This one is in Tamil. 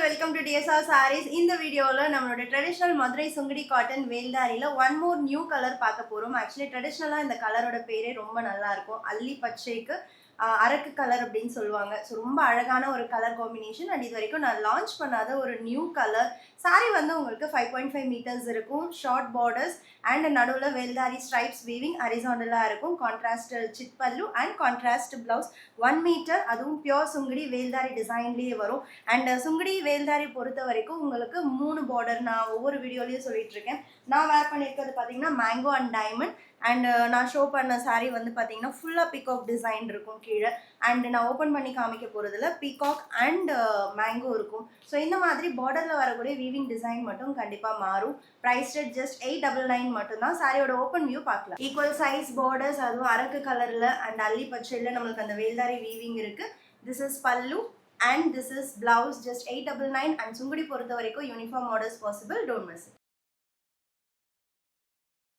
welcome to DSR Sarees. இந்த வீடியோல நம்மளோட ட்ரெடிஷனல் மதுரை சுங்குடி காட்டன் வேல்தாரியில ஒன் மோர் நியூ கலர் பார்க்க போறோம். ஆக்சுவலி ட்ரெடிஷனலா இந்த கலரோட பேரே ரொம்ப நல்லா இருக்கும். அல்லி பச்சைக்கு அரக்கு கலர் அப்படின்னு சொல்லுவாங்க. ஸோ ரொம்ப அழகான ஒரு கலர் காம்பினேஷன் அண்ட் இது வரைக்கும் நான் லான்ச் பண்ணாத ஒரு நியூ கலர். சாரி வந்து உங்களுக்கு 5.5 மீட்டர்ஸ் இருக்கும், ஷார்ட் பார்டர்ஸ் அண்ட் நடுவில் வேல்தாரி ஸ்ட்ரைப்ஸ் வீவிங் ஹரிசாண்டலாக இருக்கும். கான்ட்ராஸ்ட் சிட் பல்லு அண்ட் கான்ட்ராஸ்ட் பிளவுஸ் 1 மீட்டர், அதுவும் பியோர் சுங்குடி வேல்தாரி டிசைன்லேயே வரும். அண்ட் சுங்குடி வேல்தாரி பொறுத்த வரைக்கும் உங்களுக்கு 3 பார்டர் நான் ஒவ்வொரு வீடியோலையும் சொல்லிட்டு இருக்கேன். நான் வேர் பண்ணியிருக்கிறது பார்த்தீங்கன்னா மேங்கோ அண்ட் டைமண்ட். அண்ட் நான் ஷோ பண்ண சாரீ வந்து பார்த்தீங்கன்னா ஃபுல்லாக பீகாக் டிசைன் இருக்கும் கீழே. அண்ட் நான் ஓப்பன் பண்ணி காமிக்க போகிறதுல பீகாக் அண்ட் மேங்கோ இருக்கும். ஸோ இந்த மாதிரி பார்டரில் வரக்கூடிய வீவிங் டிசைன் மட்டும் கண்டிப்பாக மாறும். ப்ரைஸ் ரேட் ஜஸ்ட் 899 மட்டும்தான். சாரியோட ஓப்பன் வியூ பார்க்கலாம். ஈக்குவல் சைஸ் பார்டர்ஸ், அதுவும் அரக்கு கலரில் அண்ட் அல்லி பச்சையில் நம்மளுக்கு அந்த வேல்தாரி வீவிங் இருக்குது. திஸ் இஸ் பல்லு and this is blouse, just 899. and Sungudi பொறுத்த வரைக்கும் uniform orders possible, don't miss.